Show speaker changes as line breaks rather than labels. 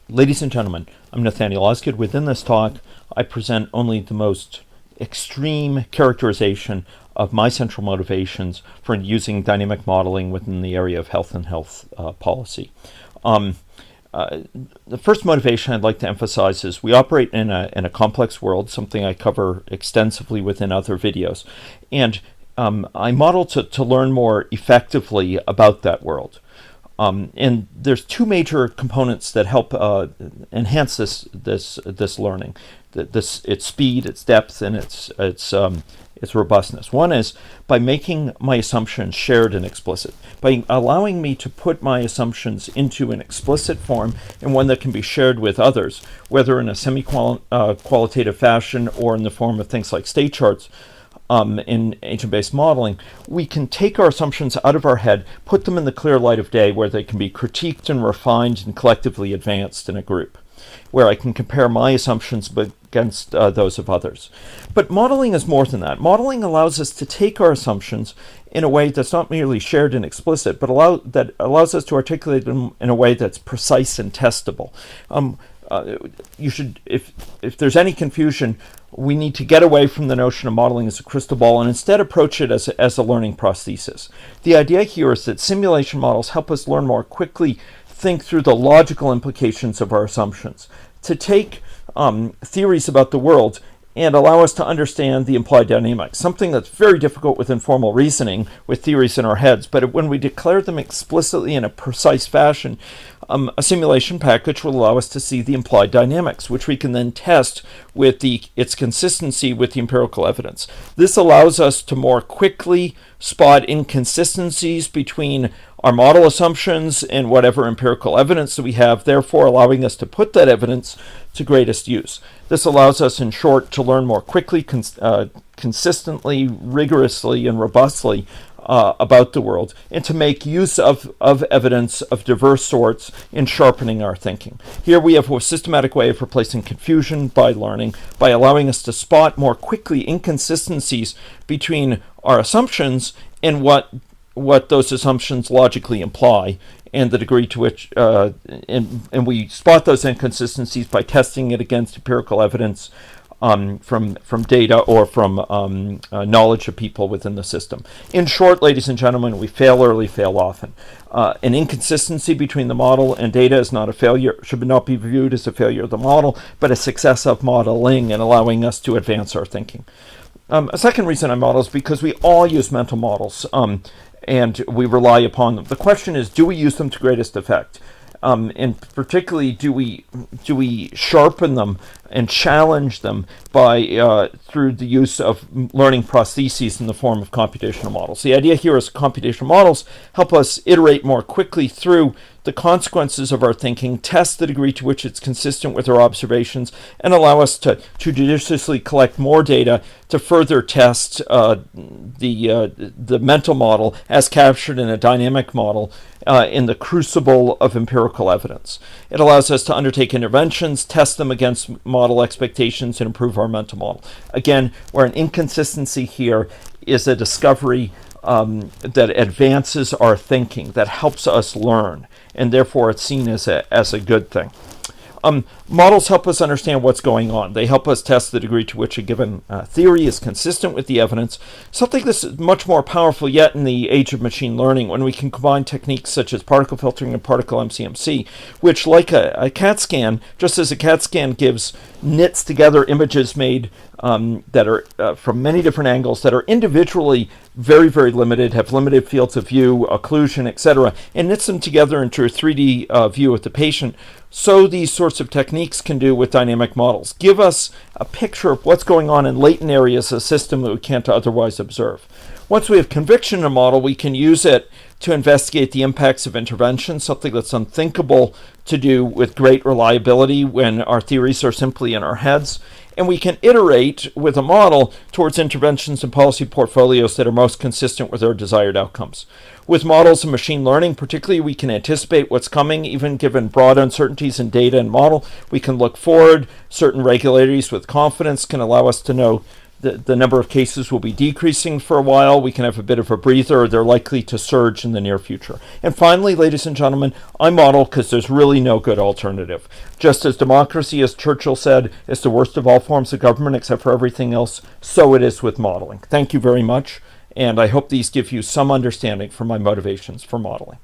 Ladies and gentlemen, I'm Nathaniel Osgood. Within this talk, I present only the most extreme characterization of my central motivations for using dynamic modeling within the area of health and health policy. The first motivation I'd like to emphasize is we operate in a complex world, something I cover extensively within other videos. And I model to learn more effectively about that world. And there's two major components that help enhance this learning: its speed, its depth, and its robustness. One is by making my assumptions shared and explicit, by allowing me to put my assumptions into an explicit form and one that can be shared with others, whether in a semi-qualitative fashion or in the form of things like state charts. In agent-based modeling, we can take our assumptions out of our head, put them in the clear light of day where they can be critiqued and refined and collectively advanced in a group, where I can compare my assumptions against those of others. But modeling is more than that. Modeling allows us to take our assumptions in a way that's not merely shared and explicit, but allows us to articulate them in a way that's precise and testable. You should, if there's any confusion, we need to get away from the notion of modeling as a crystal ball and instead approach it as a learning prosthesis. The idea here is that simulation models help us learn more quickly, think through the logical implications of our assumptions, to take theories about the world and allow us to understand the implied dynamics, something that's very difficult with informal reasoning with theories in our heads. But when we declare them explicitly in a precise fashion, a simulation package will allow us to see the implied dynamics, which we can then test with its consistency with the empirical evidence. This allows us to more quickly spot inconsistencies between our model assumptions and whatever empirical evidence that we have, therefore allowing us to put that evidence to greatest use. This allows us, in short, to learn more quickly, consistently, rigorously, and robustly about the world, and to make use of evidence of diverse sorts in sharpening our thinking. Here we have a systematic way of replacing confusion by learning, by allowing us to spot more quickly inconsistencies between our assumptions and what those assumptions logically imply, and the degree to which, and we spot those inconsistencies by testing it against empirical evidence from data or from knowledge of people within the system. In short, ladies and gentlemen, we fail early, fail often. An inconsistency between the model and data is not a failure, should not be viewed as a failure of the model, but a success of modeling and allowing us to advance our thinking. A second reason I model is because we all use mental models, and we rely upon them. The question is, do we use them to greatest effect? And particularly, do we sharpen them and challenge them by through the use of learning prostheses in the form of computational models? The idea here is computational models help us iterate more quickly through the consequences of our thinking, test the degree to which it's consistent with our observations, and allow us to judiciously collect more data to further test the mental model as captured in a dynamic model in the crucible of empirical evidence. It allows us to undertake interventions, test them against model expectations, and improve our mental model. Again, where an inconsistency here is a discovery that advances our thinking, that helps us learn, and therefore it's seen as a good thing. Models help us understand what's going on. They help us test the degree to which a given theory is consistent with the evidence, something that's much more powerful yet in the age of machine learning, when we can combine techniques such as particle filtering and particle MCMC, which, like a CAT scan, just as a CAT scan knits together images made that are from many different angles, that are individually very, very limited, have limited fields of view, occlusion, etc., and knits them together into a 3D view of the patient. So these sorts of techniques can do with dynamic models. Give us a picture of what's going on in latent areas of the system that we can't otherwise observe. Once we have conviction in a model, we can use it to investigate the impacts of intervention, something that's unthinkable to do with great reliability when our theories are simply in our heads. And we can iterate with a model towards interventions and policy portfolios that are most consistent with our desired outcomes. With models and machine learning, particularly, we can anticipate what's coming, even given broad uncertainties in data and model. We can look forward. Certain regularities with confidence can allow us to know the number of cases will be decreasing for a while. We can have a bit of a breather. They're likely to surge in the near future. And finally, ladies and gentlemen, I model because there's really no good alternative. Just as democracy, as Churchill said, is the worst of all forms of government except for everything else, so it is with modeling. Thank you very much, and I hope these give you some understanding for my motivations for modeling.